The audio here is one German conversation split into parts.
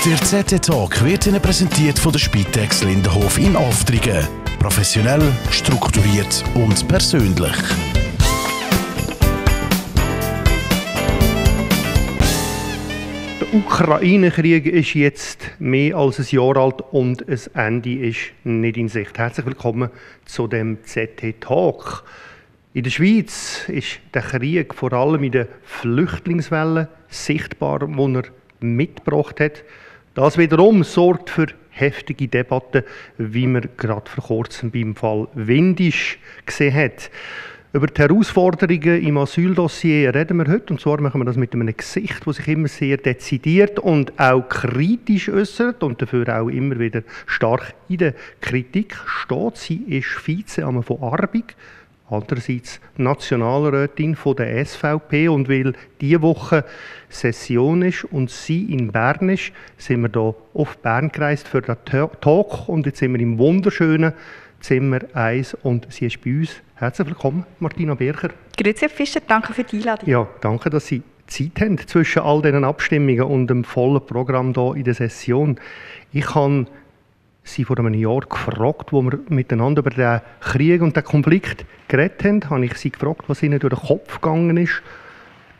Der ZT-Talk wird Ihnen präsentiert von der Spitex Lindenhof in Aftrigen. Professionell, strukturiert und persönlich. Der Ukraine-Krieg ist jetzt mehr als ein Jahr alt und ein Ende ist nicht in Sicht. Herzlich willkommen zu dem ZT-Talk. In der Schweiz ist der Krieg vor allem in der Flüchtlingswelle sichtbar, die er mitgebracht hat. Das wiederum sorgt für heftige Debatten, wie man gerade vor kurzem beim Fall Windisch gesehen hat. Über die Herausforderungen im Asyldossier reden wir heute. Und zwar machen wir das mit einem Gesicht, das sich immer sehr dezidiert und auch kritisch äußert und dafür auch immer wieder stark in der Kritik steht. Sie ist Vizeamme von Arbig, andererseits Nationalrätin von der SVP. Und weil diese Woche Session ist und sie in Bern ist, sind wir hier auf Bern gereist für den Talk. Und jetzt sind wir im wunderschönen Zimmer 1 und sie ist bei uns. Herzlich willkommen, Martina Bircher. Grüezi, Herr Fischer, danke für die Einladung. Ja, danke, dass Sie Zeit haben zwischen all diesen Abstimmungen und dem vollen Programm hier in der Session. Ich habe Sie vor einem Jahr gefragt, wo wir miteinander über den Krieg und den Konflikt geredet haben, habe ich Sie gefragt, was Ihnen durch den Kopf gegangen ist.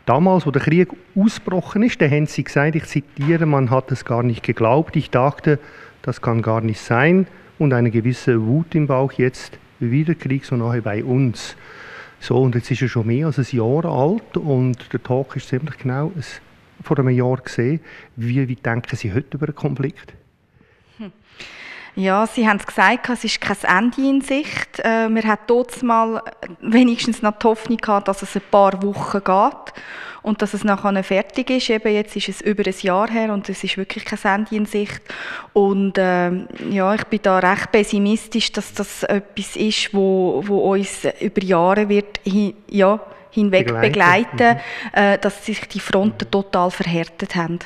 Damals, wo der Krieg ausgebrochen ist, da haben Sie gesagt, ich zitiere, man hat es gar nicht geglaubt. Ich dachte, das kann gar nicht sein. Und eine gewisse Wut im Bauch, jetzt wieder Krieg so nahe bei uns. So, und jetzt ist er schon mehr als ein Jahr alt und der Talk ist ziemlich genau vor einem Jahr gesehen. Wie denken Sie heute über den Konflikt? Ja, Sie haben es gesagt, es ist kein Ende in Sicht. Wir hatten dort mal wenigstens noch die Hoffnung gehabt, dass es ein paar Wochen geht und dass es nachher fertig ist. Eben jetzt ist es über ein Jahr her und es ist wirklich kein Ende in Sicht. Und ja, ich bin da recht pessimistisch, dass das etwas ist, wo uns über Jahre wird hinweg begleiten, dass sich die Fronten total verhärtet haben.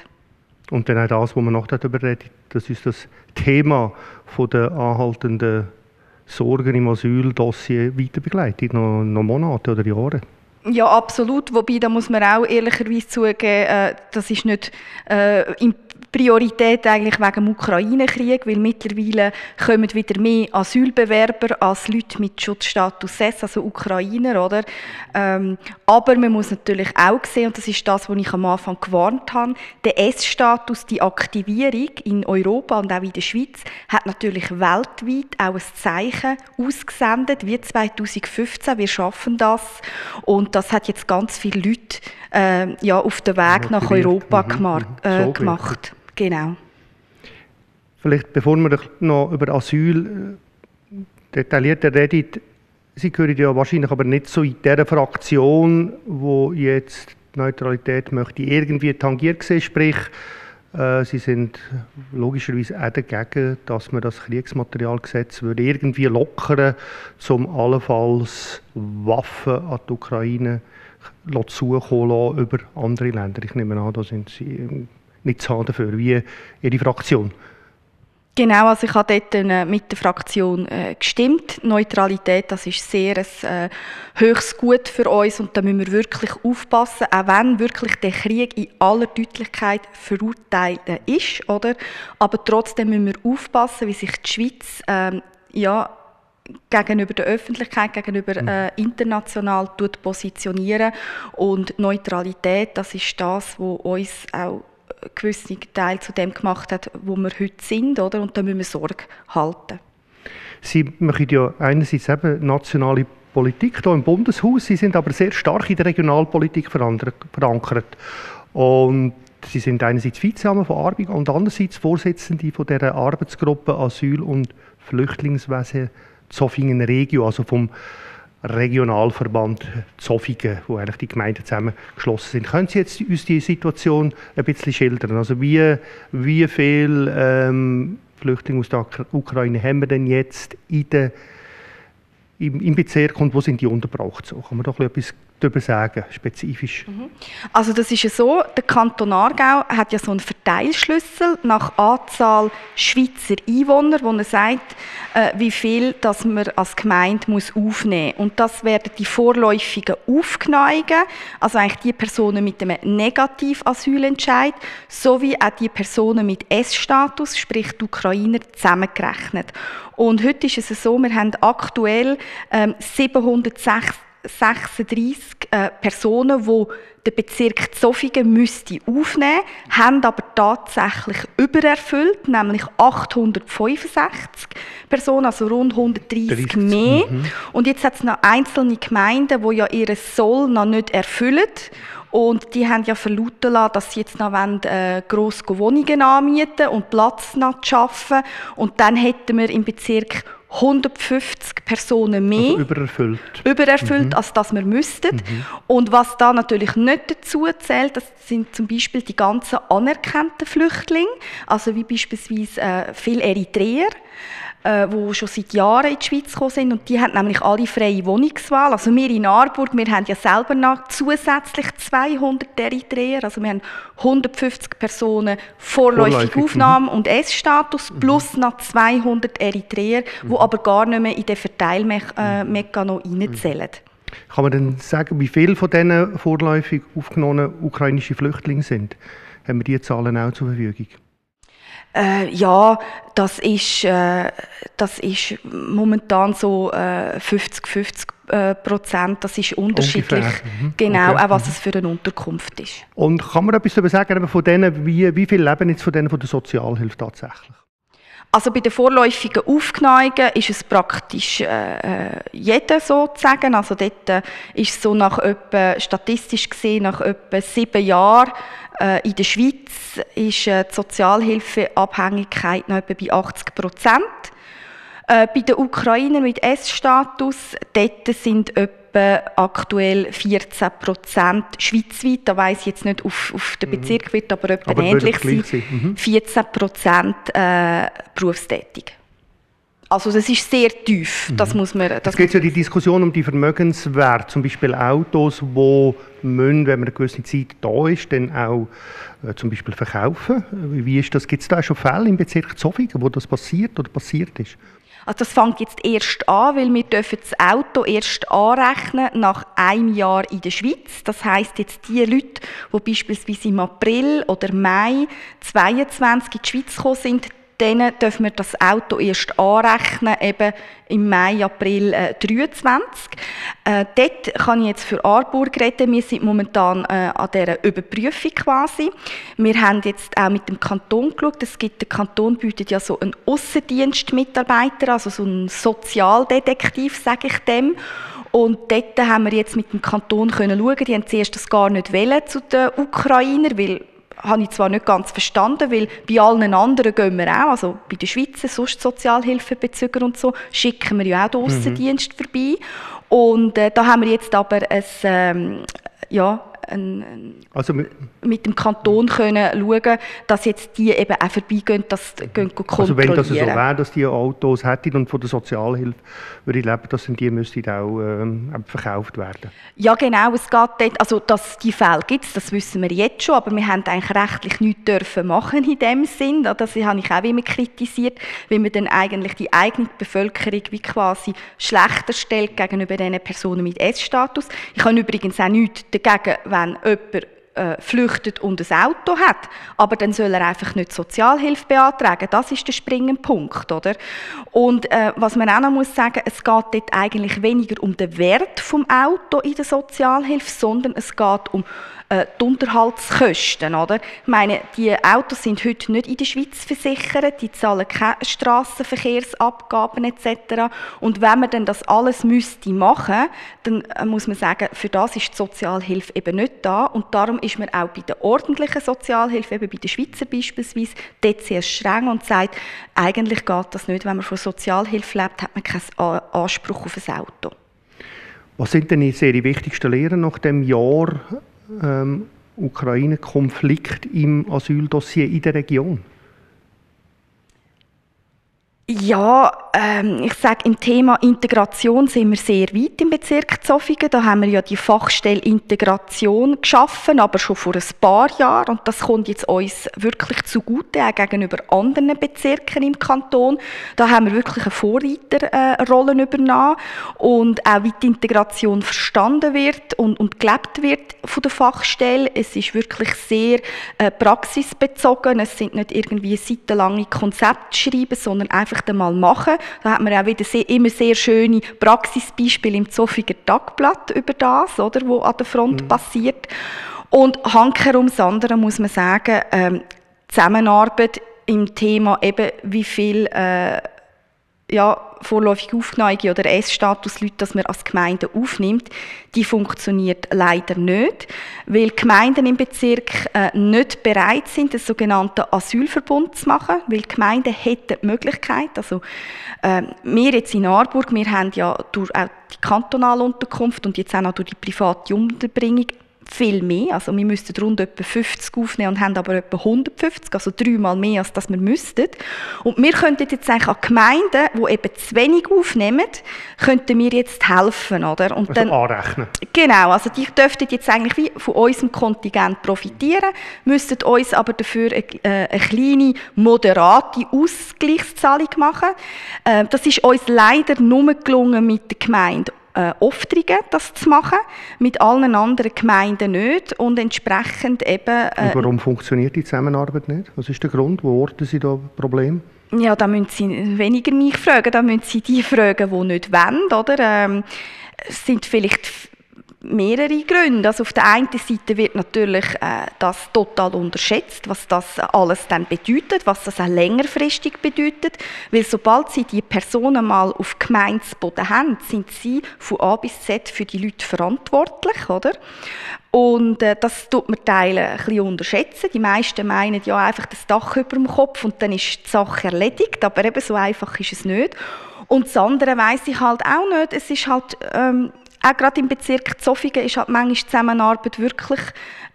Und dann auch das, wo man noch darüber redet, das ist das Thema von der anhaltenden Sorgen im Asyldossier weiter begleitet, noch Monate oder Jahre. Ja, absolut. Wobei, da muss man auch ehrlicherweise zugeben, das ist nicht in Priorität eigentlich wegen dem Ukraine-Krieg, weil mittlerweile kommen wieder mehr Asylbewerber als Leute mit Schutzstatus S, also Ukrainer, oder? Aber man muss natürlich auch sehen, und das ist das, was ich am Anfang gewarnt habe, der S-Status, die Aktivierung in Europa und auch in der Schweiz, hat natürlich weltweit auch ein Zeichen ausgesendet, wie 2015, wir schaffen das. Und das hat jetzt ganz viele Leute auf den Weg nach Europa gemacht. Genau. Vielleicht, bevor wir noch über Asyl detaillierter reden, Sie gehören ja wahrscheinlich aber nicht so in dieser Fraktion, wo jetzt die Neutralität möchte irgendwie tangiert sehen, sprich, Sie sind logischerweise auch dagegen, dass man das Kriegsmaterialgesetz würde irgendwie lockern, um allenfalls Waffen an die Ukraine zukommen lassen über andere Länder. Ich nehme an, da sind Sie nicht zu haben dafür, wie Ihre Fraktion. Genau, also ich habe dort mit der Fraktion gestimmt. Neutralität, das ist sehr ein höchstes Gut für uns und da müssen wir wirklich aufpassen, auch wenn wirklich der Krieg in aller Deutlichkeit verurteilt ist, oder? Aber trotzdem müssen wir aufpassen, wie sich die Schweiz gegenüber der Öffentlichkeit, gegenüber international positionieren. Und Neutralität, das ist das, was uns auch gewisse Teil zu dem gemacht hat, wo wir heute sind, oder? Und da müssen wir Sorge halten. Sie machen ja einerseits eben nationale Politik hier im Bundeshaus, Sie sind aber sehr stark in der Regionalpolitik verankert. Und Sie sind einerseits Vizeamme von Arbig und andererseits Vorsitzende von der Arbeitsgruppe Asyl- und Flüchtlingswesen Zofingen Regio, also vom Regionalverband Zofingen, wo eigentlich die Gemeinden zusammengeschlossen sind. Können Sie jetzt uns die Situation ein bisschen schildern? Also wie viele Flüchtlinge aus der Ukraine haben wir denn jetzt im Bezirk und wo sind die untergebracht? So, kann man doch etwas darüber sagen, spezifisch? Also das ist ja so, der Kanton Aargau hat ja so einen Verteilschlüssel nach Anzahl Schweizer Einwohner, wo er sagt, wie viel dass man als Gemeinde muss aufnehmen muss. Und das werden die vorläufigen Aufgenommenen, also eigentlich die Personen mit einem Negativ-Asylentscheid, sowie auch die Personen mit S-Status, sprich die Ukrainer, zusammengerechnet. Und heute ist es so, wir haben aktuell 736 Personen, die der Bezirk Zofingen müsste aufnehmen, haben aber tatsächlich übererfüllt, nämlich 865 Personen, also rund 130 mehr. Und jetzt hat es noch einzelne Gemeinden, die ja ihr Soll noch nicht erfüllen. Und die haben ja verlauten lassen, dass sie jetzt noch gross Wohnungen anmieten und Platz noch schaffen. Und dann hätten wir im Bezirk 150 Personen mehr übererfüllt als das wir müssten. Und was da natürlich nicht dazu zählt, das sind zum Beispiel die ganzen anerkannten Flüchtlinge, also wie beispielsweise viele Eritreer, die schon seit Jahren in die Schweiz gekommen sind, und die haben nämlich alle freie Wohnungswahl. Also wir in Aarburg, wir haben ja selber noch zusätzlich 200 Eritreer, also wir haben 150 Personen vorläufige Aufnahme und S-Status plus noch 200 Eritreer, die aber gar nicht mehr in den Verteilmechanismus reinzählen. Kann man denn sagen, wie viele von diesen vorläufig aufgenommenen ukrainischen Flüchtlingen sind? Haben wir diese Zahlen auch zur Verfügung? Ja, das ist momentan so 50-50%. Das ist unterschiedlich, genau, okay. Auch was es für eine Unterkunft ist. Und kann man etwas darüber sagen, von denen, wie viele leben jetzt von denen von der Sozialhilfe tatsächlich? Also bei den vorläufigen Aufgenommenen ist es praktisch jeder sozusagen. Also dort ist es so statistisch gesehen nach etwa 7 Jahren in der Schweiz ist die Sozialhilfeabhängigkeit noch etwa bei 80%. Bei den Ukrainern mit S-Status, dort sind etwa aktuell 14% schweizweit. Da weiss ich jetzt nicht, auf den Bezirk wird aber etwa ähnlich sein. 14% berufstätig. Also das ist sehr tief, das muss man... Es geht ja die Diskussion um die Vermögenswerte, zum Beispiel Autos, die müssen, wenn man eine gewisse Zeit da ist, dann auch zum Beispiel verkaufen. Wie ist das? Gibt es da schon Fälle im Bezirk Zofingen, wo das passiert oder passiert ist? Also das fängt jetzt erst an, weil wir dürfen das Auto erst anrechnen nach einem Jahr in der Schweiz. Das heisst jetzt die Leute, die beispielsweise im April oder Mai 2022 in die Schweiz gekommen sind, denen dürfen wir das Auto erst anrechnen, eben im Mai, April 2023. Dort kann ich jetzt für Aarburg reden. Wir sind momentan an dieser Überprüfung quasi. Wir haben jetzt auch mit dem Kanton geschaut. Der Kanton bietet ja so einen Aussendienstmitarbeiter, also so einen Sozialdetektiv, sage ich dem. Und dort haben wir jetzt mit dem Kanton schauen. Die haben zuerst das gar nicht wollen zu den Ukrainern, weil habe ich zwar nicht ganz verstanden, weil bei allen anderen gehen wir auch, also bei den Schweizer, sonst Sozialhilfebezüger und so, schicken wir ja auch den Aussendienst vorbei. Und da haben wir jetzt aber mit dem Kanton können schauen, dass jetzt die eben auch vorbeigehen, das kontrollieren. Also wenn das so wäre, dass die Autos hätten und von der Sozialhilfe würde ich leben, dass die müssten auch verkauft werden? Ja genau, es geht dort, also dass die Fälle gibt es, das wissen wir jetzt schon, aber wir haben eigentlich rechtlich nichts dürfen machen in dem Sinn. Das habe ich auch immer kritisiert, weil man dann eigentlich die eigene Bevölkerung wie quasi schlechter stellt gegenüber den Personen mit S-Status. Ich habe übrigens auch nichts dagegen, wenn jemand flüchtet und ein Auto hat, aber dann soll er einfach nicht Sozialhilfe beantragen. Das ist der springende Punkt, oder? Und was man auch noch muss sagen, es geht dort eigentlich weniger um den Wert vom Auto in der Sozialhilfe, sondern es geht um die Unterhaltskosten, oder? Ich meine, die Autos sind heute nicht in der Schweiz versichert, die zahlen keine Strassenverkehrsabgaben etc. Und wenn man dann das alles müsste machen, dann muss man sagen, für das ist die Sozialhilfe eben nicht da. Und darum ist man auch bei der ordentlichen Sozialhilfe, eben bei den Schweizer beispielsweise, dort sehr streng und sagt, eigentlich geht das nicht, wenn man von Sozialhilfe lebt, hat man keinen Anspruch auf ein Auto. Was sind denn Ihre wichtigsten Lehren nach dem Jahr Ukraine-Konflikt im Asyldossier in der Region? Ja, ich sage, im Thema Integration sind wir sehr weit im Bezirk Zofingen. Da haben wir ja die Fachstelle Integration geschaffen, aber schon vor ein paar Jahren. Und das kommt jetzt uns wirklich zugute, auch gegenüber anderen Bezirken im Kanton. Da haben wir wirklich eine Vorreiterrolle übernommen. Und auch wie die Integration verstanden wird und gelebt wird von der Fachstelle. Es ist wirklich sehr praxisbezogen. Es sind nicht irgendwie seitenlange Konzepte schreiben, sondern einfach einmal machen. Da hat man auch wieder immer sehr schöne Praxisbeispiele im Zofinger Tagblatt über das, oder, was an der Front passiert. Und handkehrum das andere muss man sagen, Zusammenarbeit im Thema eben, wie viel vorläufig Aufgenommene oder S-Status-Leute, dass man als Gemeinde aufnimmt, die funktioniert leider nicht, weil Gemeinden im Bezirk nicht bereit sind, den sogenannten Asylverbund zu machen, weil Gemeinden hätten die Möglichkeit, also wir jetzt in Aarburg, wir haben ja durch auch die kantonale Unterkunft und jetzt auch noch durch die private Unterbringung viel mehr, also wir müssten rund etwa 50 aufnehmen und haben aber etwa 150, also 3-mal mehr, als das wir müssten. Und wir könnten jetzt eigentlich an Gemeinden, die eben zu wenig aufnehmen, könnten wir jetzt helfen, oder? Und also dann anrechnen. Genau, also die dürften jetzt eigentlich wie von unserem Kontingent profitieren, müssten uns aber dafür eine kleine, moderate Ausgleichszahlung machen. Das ist uns leider nur gelungen mit der Gemeinde Oftringen, das zu machen, mit allen anderen Gemeinden nicht und entsprechend eben... Und warum funktioniert die Zusammenarbeit nicht? Was ist der Grund? Wo orten Sie da Probleme? Ja, da müssen Sie weniger mich fragen, da müssen Sie die fragen, die nicht wollen, oder? Es sind vielleicht mehrere Gründe. Also auf der einen Seite wird natürlich das total unterschätzt, was das alles dann bedeutet, was das auch längerfristig bedeutet, weil sobald Sie die Personen mal auf Gemeindesboden haben, sind Sie von A bis Z für die Leute verantwortlich, oder? Und das tut man Teile ein bisschen unterschätzen. Die meisten meinen ja einfach das Dach über dem Kopf und dann ist die Sache erledigt, aber eben so einfach ist es nicht. Und das andere weiss ich halt auch nicht. Es ist halt auch gerade im Bezirk Zofingen ist halt manchmal die Zusammenarbeit wirklich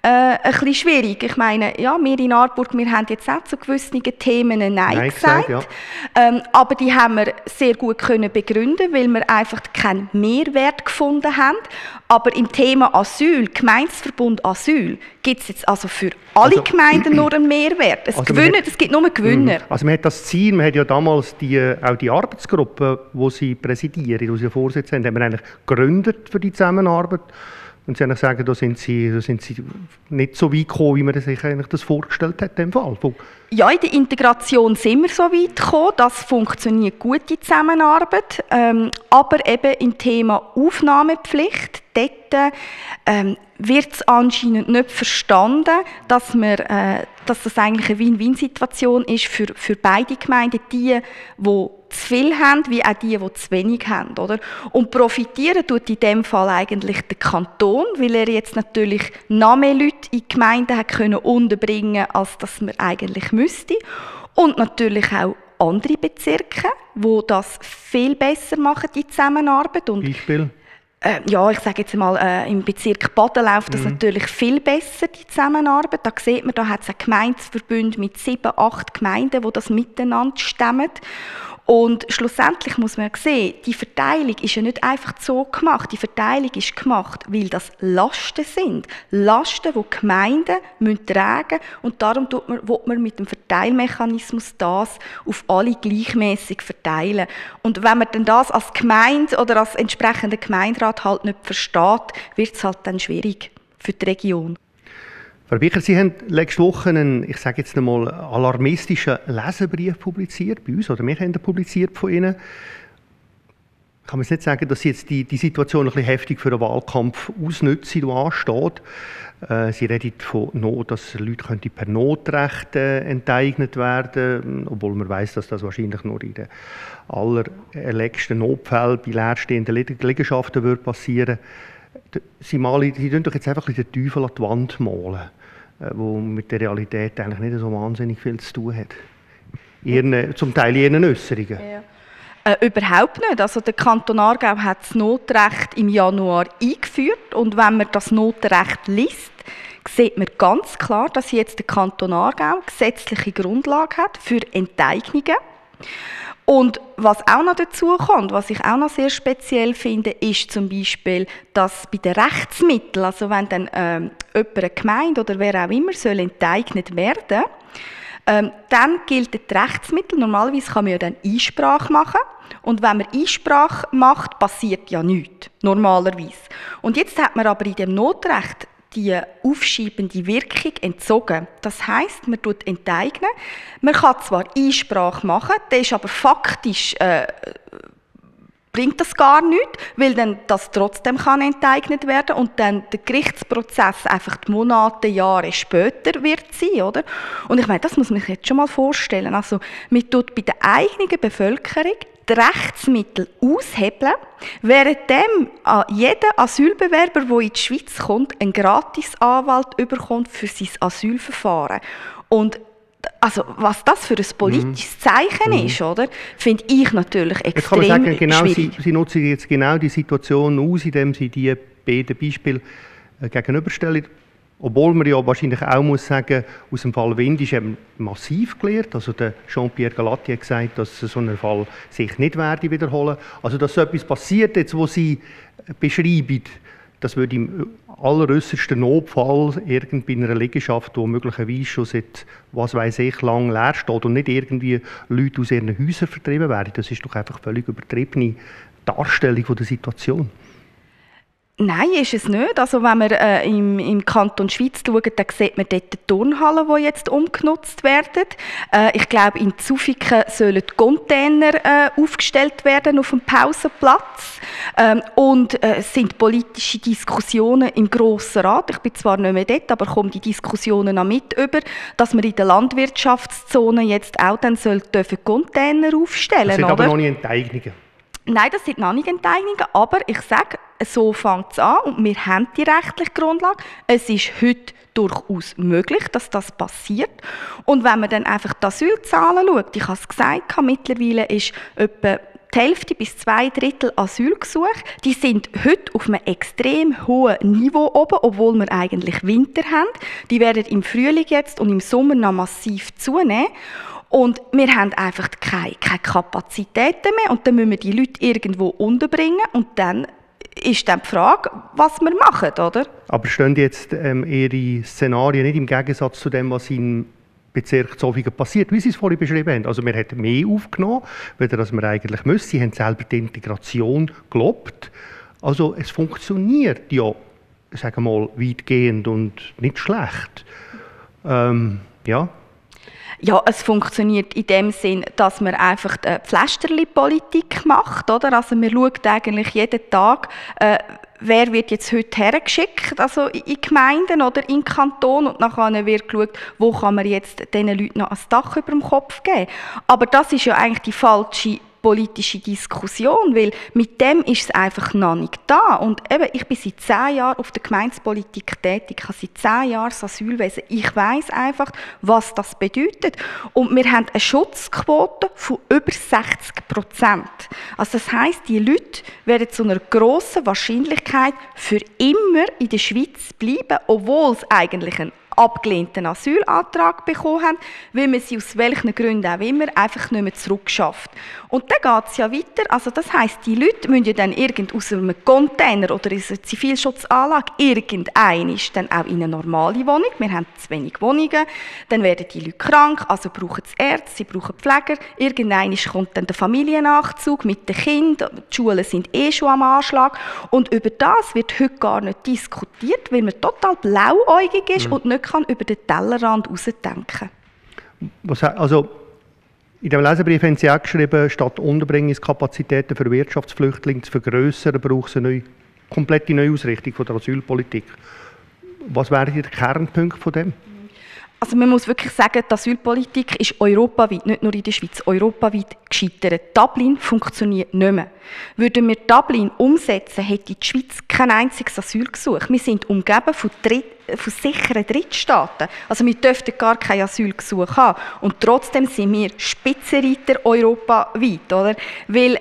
ein bisschen schwierig. Ich meine, ja, wir in Aarburg, wir haben jetzt auch zu gewissen Themen Nein gesagt. Ja. Aber die haben wir sehr gut können begründen, weil wir einfach keinen Mehrwert gefunden haben. Aber im Thema Asyl, Gemeindeverbund Asyl, gibt es jetzt also für alle Gemeinden nur einen Mehrwert. Es gibt nur Gewinner. Also man hat das Ziel, man hat ja damals auch die Arbeitsgruppe, die Sie präsidieren, die Sie Vorsitz haben wir eigentlich gegründet für die Zusammenarbeit. Und Sie sagen, da sind Sie nicht so weit gekommen, wie man sich eigentlich das vorgestellt hat in dem Fall. Ja, in der Integration sind wir so weit gekommen, das funktioniert gut, die Zusammenarbeit. Aber eben im Thema Aufnahmepflicht, dort wird es anscheinend nicht verstanden, dass das eigentlich eine Win-Win-Situation ist für beide Gemeinden, die zu viel haben, wie auch die zu wenig haben, oder? Und profitieren tut in dem Fall eigentlich der Kanton, weil er jetzt natürlich noch mehr Leute in Gemeinden hat können unterbringen, als das man eigentlich müsste. Und natürlich auch andere Bezirke, die das viel besser machen, die Zusammenarbeit. Und Beispiel? Ja, ich sage jetzt mal, im Bezirk Baden läuft das natürlich viel besser, die Zusammenarbeit. Da sieht man, da hat es einen Gemeindeverbund mit 7, 8 Gemeinden, die das miteinander stemmen. Und schlussendlich muss man sehen, die Verteilung ist ja nicht einfach so gemacht. Die Verteilung ist gemacht, weil das Lasten sind. Lasten, die Gemeinden tragen müssen. Und darum will man mit dem Verteilmechanismus das auf alle gleichmäßig verteilen. Und wenn man dann das als Gemeinde oder als entsprechender Gemeinderat halt nicht versteht, wird es halt dann schwierig für die Region. Frau Bicher, Sie haben letzte Woche einen, ich sage jetzt einmal, alarmistischen Leserbrief publiziert bei uns, oder wir haben ihn publiziert von Ihnen. Kann man jetzt nicht sagen, dass Sie jetzt die Situation ein bisschen heftig für einen Wahlkampf ausnutzen, der ansteht. Sie reden davon, dass Leute per Notrecht enteignet werden, obwohl man weiss, dass das wahrscheinlich nur in den allerletzten Notfällen bei leerstehenden Liegenschaften passieren würde. Sie tun doch jetzt einfach den Teufel an die Wand malen, wo mit der Realität eigentlich nicht so wahnsinnig viel zu tun hat. Zum Teil in Ihren Äusserungen. Ja. Überhaupt nicht. Also der Kanton Aargau hat das Notrecht im Januar eingeführt und wenn man das Notrecht liest, sieht man ganz klar, dass jetzt der Kanton Aargau gesetzliche Grundlage hat für Enteignungen. Und was auch noch dazu kommt, was ich auch noch sehr speziell finde, ist zum Beispiel, dass bei den Rechtsmitteln, also wenn dann jemand, eine Gemeinde oder wer auch immer, soll enteignet werden, dann gilt das Rechtsmittel. Normalerweise kann man ja dann Einsprache machen. Und wenn man Einsprache macht, passiert ja nichts, normalerweise. Und jetzt hat man aber in dem Notrecht die aufschiebende Wirkung entzogen. Das heisst, man tut enteignen. Man kann zwar Einsprache machen, das ist aber faktisch bringt das gar nichts, weil dann das trotzdem kann enteignet werden und dann der Gerichtsprozess einfach Monate, Jahre später wird sein, oder? Und ich meine, das muss man sich jetzt schon mal vorstellen. Also, man tut bei der eigenen Bevölkerung die Rechtsmittel aushebeln, währenddem jeder Asylbewerber, der in die Schweiz kommt, einen Gratisanwalt bekommt für sein Asylverfahren. Und also, was das für ein politisches Zeichen ist, oder, finde ich natürlich extrem schwierig. Jetzt kann man sagen, genau, Sie nutzen jetzt genau die Situation aus, indem Sie die beiden Beispiele gegenüberstellen. Obwohl man ja wahrscheinlich auch muss sagen, aus dem Fall Wind ist eben massiv gelernt. Also der Jean-Pierre Galatti hat gesagt, dass so ein Fall sich nicht werde wiederholen. Also dass so etwas passiert, jetzt, wo Sie beschreiben, das würde im alleräussersten Notfall bei einer Liegenschaft, die möglicherweise schon seit, was weiß ich, lang leer steht und nicht irgendwie Leute aus ihren Häusern vertrieben werden. Das ist doch einfach völlig übertriebene Darstellung der Situation. Nein, ist es nicht. Also wenn wir im Kanton Schweiz schauen, dann sieht man dort die Turnhallen, die jetzt umgenutzt werden. Ich glaube, in Zufiken sollen Container aufgestellt werden auf dem Pausenplatz. Und es sind politische Diskussionen im Grossen Rat. Ich bin zwar nicht mehr dort, aber komme die Diskussionen auch mit über, dass man in der Landwirtschaftszone jetzt auch dann Container aufstellen soll. Das sind aber noch nicht Enteignungen. Nein, das sind noch nicht Enteignungen, aber ich sage, so fängt es an und wir haben die rechtliche Grundlage. Es ist heute durchaus möglich, dass das passiert. Und wenn man dann einfach die Asylzahlen schaut, ich habe es gesagt, mittlerweile ist etwa die Hälfte bis 2/3 Asylgesuche, die sind heute auf einem extrem hohen Niveau oben, obwohl wir eigentlich Winter haben. Die werden im Frühling jetzt und im Sommer noch massiv zunehmen. Und wir haben einfach keine Kapazitäten mehr und dann müssen wir die Leute irgendwo unterbringen und dann ist dann die Frage, was wir machen, oder? Aber stehen jetzt Ihre Szenarien nicht im Gegensatz zu dem, was im Bezirk Zofingen passiert, wie Sie es vorhin beschrieben haben? Also wir hätten mehr aufgenommen, als wir eigentlich müssen. Sie haben selber die Integration gelobt. Also es funktioniert ja, sagen wir mal, weitgehend und nicht schlecht. Ja. Ja, es funktioniert in dem Sinn, dass man einfach die Pflästerli-Politik macht, oder? Also man schaut eigentlich jeden Tag, wer wird jetzt heute hergeschickt, also in Gemeinden oder in Kanton, und nachher wird geschaut, wo kann man jetzt diesen Leuten noch ein Dach über dem Kopf geben. Aber das ist ja eigentlich die falsche politische Diskussion, weil mit dem ist es einfach noch nicht da. Und eben, ich bin seit 10 Jahren auf der Gemeindepolitik tätig, ich habe seit 10 Jahren das Asylwesen. Ich weiss einfach, was das bedeutet. Und wir haben eine Schutzquote von über 60%. Also das heisst, die Leute werden zu einer grossen Wahrscheinlichkeit für immer in der Schweiz bleiben, obwohl es eigentlich ein abgelehnten Asylantrag bekommen haben, weil man sie aus welchen Gründen auch immer einfach nicht mehr zurückschafft. Und dann geht es ja weiter. Also das heisst, die Leute müssen ja dann aus einem Container oder in einer Zivilschutzanlage irgendeinisch dann auch in eine normale Wohnung. Wir haben zu wenig Wohnungen, dann werden die Leute krank, also brauchen sie Ärzte, sie brauchen Pfleger. Irgendeinisch kommt dann der Familiennachzug mit den Kindern, die Schulen sind schon am Anschlag. Und über das wird heute gar nicht diskutiert, weil man total blauäugig ist und nicht kann über den Tellerrand rausdenken. Also, in dem Leserbrief haben Sie auch geschrieben, statt Unterbringungskapazitäten für Wirtschaftsflüchtlinge zu vergrössern, braucht es eine komplette Neuausrichtung von der Asylpolitik. Was wäre der Kernpunkt von dem? Also man muss wirklich sagen, die Asylpolitik ist europaweit, nicht nur in der Schweiz, europaweit gescheitert. Dublin funktioniert nicht mehr. Würden wir Dublin umsetzen, hätte die Schweiz kein einziges Asylgesuch. Wir sind umgeben von sicheren Drittstaaten. Also wir dürften gar kein Asylgesuch haben. Und trotzdem sind wir Spitzenreiter europaweit. Oder? Weil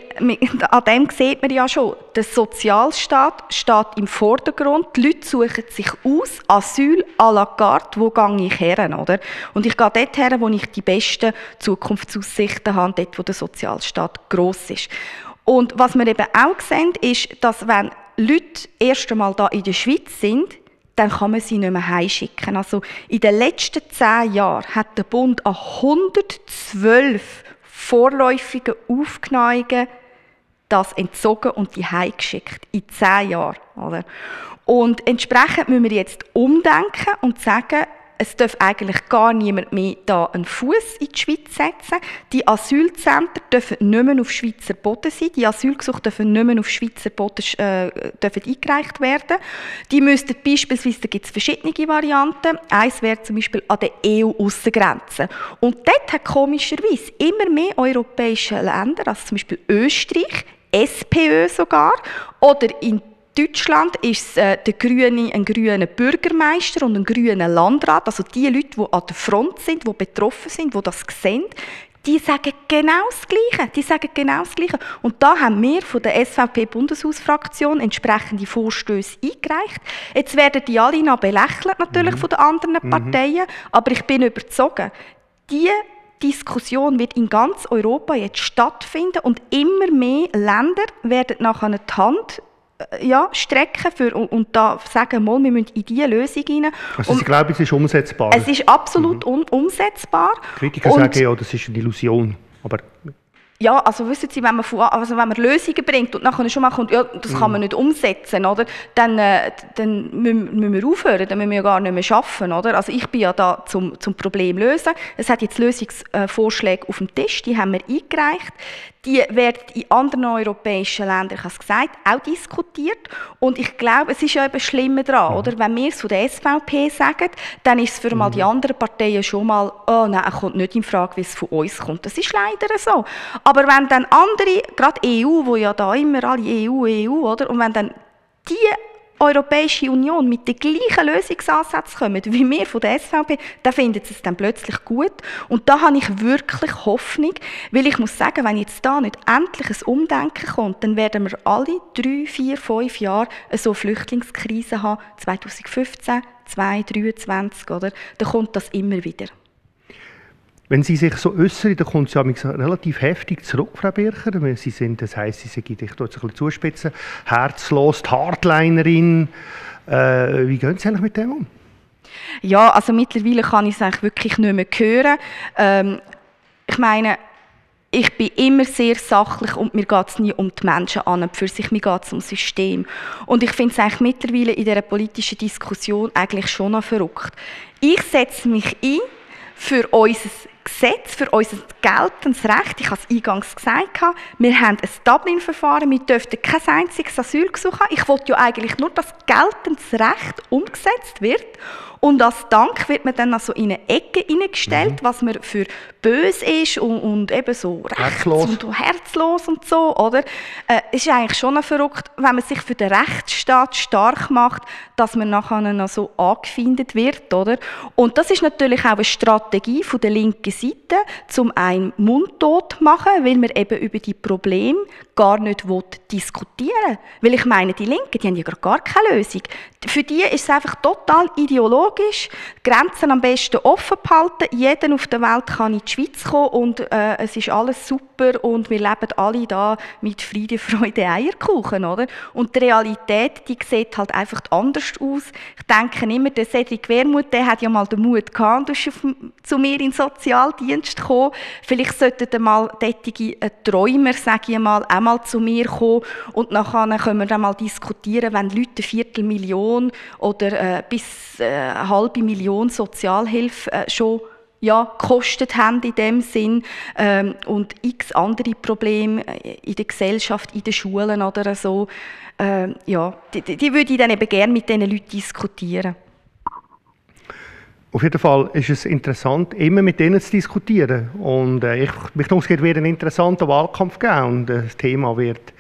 an dem sieht man ja schon, der Sozialstaat steht im Vordergrund. Die Leute suchen sich aus, Asyl à la carte, wo gehe ich her? Oder? Und ich gehe dort her, wo ich die besten Zukunftsaussichten habe, dort, wo der Sozialstaat gross ist. Und was wir eben auch sehen, ist, dass wenn Leute erst einmal hier in der Schweiz sind, dann kann man sie nicht mehr heimschicken. Also in den letzten 10 Jahren hat der Bund an 112 vorläufigen Aufgenommenen das entzogen und die heimgeschickt. In 10 Jahren. Oder? Und entsprechend müssen wir jetzt umdenken und sagen, es darf eigentlich gar niemand mehr da einen Fuß in die Schweiz setzen. Die Asylzentren dürfen nicht mehr auf Schweizer Boden sein. Die Asylgesuche dürfen nicht mehr auf Schweizer Boden dürfen eingereicht werden. Die müssten beispielsweise, da gibt es verschiedene Varianten. Eins wäre zum Beispiel an der EU-Aussengrenze. Und dort hat komischerweise immer mehr europäische Länder, also zum Beispiel Österreich, SPÖ sogar, oder in Deutschland ist es ein grüner Bürgermeister und ein grüner Landrat, also die Leute, die an der Front sind, die betroffen sind, die das sehen, die sagen genau das Gleiche. Und da haben wir von der SVP-Bundeshausfraktion entsprechende Vorstöße eingereicht. Jetzt werden die alle noch belächelt, natürlich von den anderen Parteien, aber ich bin überzeugt, die Diskussion wird in ganz Europa jetzt stattfinden und immer mehr Länder werden nachher die Hand strecken und da sagen, wir müssen in diese Lösung rein. Also Sie glauben, es ist umsetzbar? Es ist absolut umsetzbar. Kritiker sagen ja, das ist eine Illusion. Aber ja, also wissen Sie, wenn man Lösungen bringt und nachher schon mal kommt, ja, das kann man nicht umsetzen, oder? Dann müssen wir aufhören, dann müssen wir ja gar nicht mehr arbeiten, oder? Also ich bin ja da zum Problem lösen. Es hat jetzt Lösungsvorschläge auf dem Tisch, die haben wir eingereicht. Die werden in anderen europäischen Ländern, ich habe es gesagt, auch diskutiert. Und ich glaube, es ist ja eben schlimmer dran, oder? Wenn wir es von der SVP sagen, dann ist es für mal die anderen Parteien schon mal, oh nein, er kommt nicht in Frage, wie es von uns kommt. Das ist leider so. Aber wenn dann andere, gerade EU, wo ja da immer alle EU, oder? Und wenn dann die Europäische Union mit den gleichen Lösungsansätzen kommen wie wir von der SVP, dann findet es dann plötzlich gut. Und da habe ich wirklich Hoffnung, weil ich muss sagen, wenn jetzt da nicht endlich ein Umdenken kommt, dann werden wir alle 3, 4, 5 Jahre so Flüchtlingskrise haben, 2015, 2023, oder? Dann kommt das immer wieder. Wenn Sie sich so äußern, dann kommt es ja relativ heftig zurück, Frau Bircher. Sie sind, das heisst, Sie sind, ich tue jetzt ein bisschen zuspitzen, herzlos, die Hardlinerin. Wie gehen Sie eigentlich mit dem um? Ja, also mittlerweile kann ich es eigentlich wirklich nicht mehr hören. Ich meine, ich bin immer sehr sachlich und mir geht es nie um die Menschen an und für sich, mir geht es um das System. Und ich finde es eigentlich mittlerweile in dieser politischen Diskussion eigentlich schon noch verrückt. Ich setze mich ein für unser Gesetz, für unser geltendes Recht. Ich habe es eingangs gesagt, wir haben ein Dublin-Verfahren, wir dürften kein einziges Asylgesuch haben. Ich wollte ja eigentlich nur, dass geltendes Recht umgesetzt wird. Und als Dank wird man dann also in eine Ecke hineingestellt, was man für böse ist und eben so rechts und herzlos und so, oder? Es ist eigentlich schon verrückt, wenn man sich für den Rechtsstaat stark macht, dass man nachher noch so angefeindet wird, oder? Und das ist natürlich auch eine Strategie von der linken Seite, um einen mundtot zu machen, weil man eben über die Probleme gar nicht diskutieren will. Weil ich meine, die Linken, die haben ja gar keine Lösung. Für die ist es einfach total ideologisch, Grenzen am besten offen behalten, jeder auf der Welt kann in die Schweiz kommen und es ist alles super und wir leben alle da mit Friede, Freude, Eierkuchen, oder? Und die Realität, die sieht halt einfach anders aus. Ich denke immer, der Cedric Wermuth, der hat ja mal den Mut gehabt, zu mir in den Sozialdienst zu kommen. Vielleicht sollten mal solche Träumer, sage ich mal, auch mal zu mir kommen und nachher können wir dann mal diskutieren, wenn Leute 250.000 oder bis 500.000 Sozialhilfe schon gekostet haben in dem Sinn und x andere Probleme in der Gesellschaft, in den Schulen oder so. Die würde ich dann eben gerne mit diesen Leuten diskutieren. Auf jeden Fall ist es interessant, immer mit denen zu diskutieren. Und ich denke, es wird einen interessanten Wahlkampf geben und das Thema wird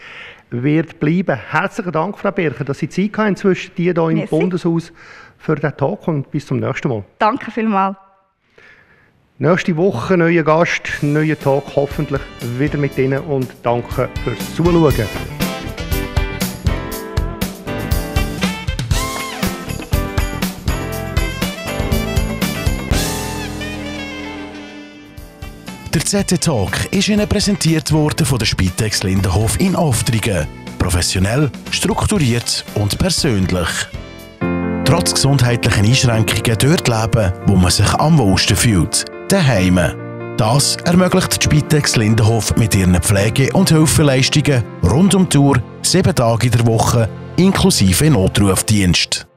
wird bleiben. Herzlichen Dank, Frau Bircher, dass Sie Zeit hatten zwischen die hier im Bundeshaus für den Talk und bis zum nächsten Mal. Danke vielmals. Nächste Woche neuer Gast, neuer Talk, hoffentlich wieder mit Ihnen und danke fürs Zuschauen. Der ZT-Talk ist Ihnen präsentiert worden von der Spitex Lindenhof in Aftrigen. Professionell, strukturiert und persönlich. Trotz gesundheitlichen Einschränkungen dort leben, wo man sich am wohlsten fühlt. Daheim. Das ermöglicht die Spitex Lindenhof mit ihren Pflege- und Hilfeleistungen rund um die Uhr, 7 Tage in der Woche, inklusive Notrufdienst.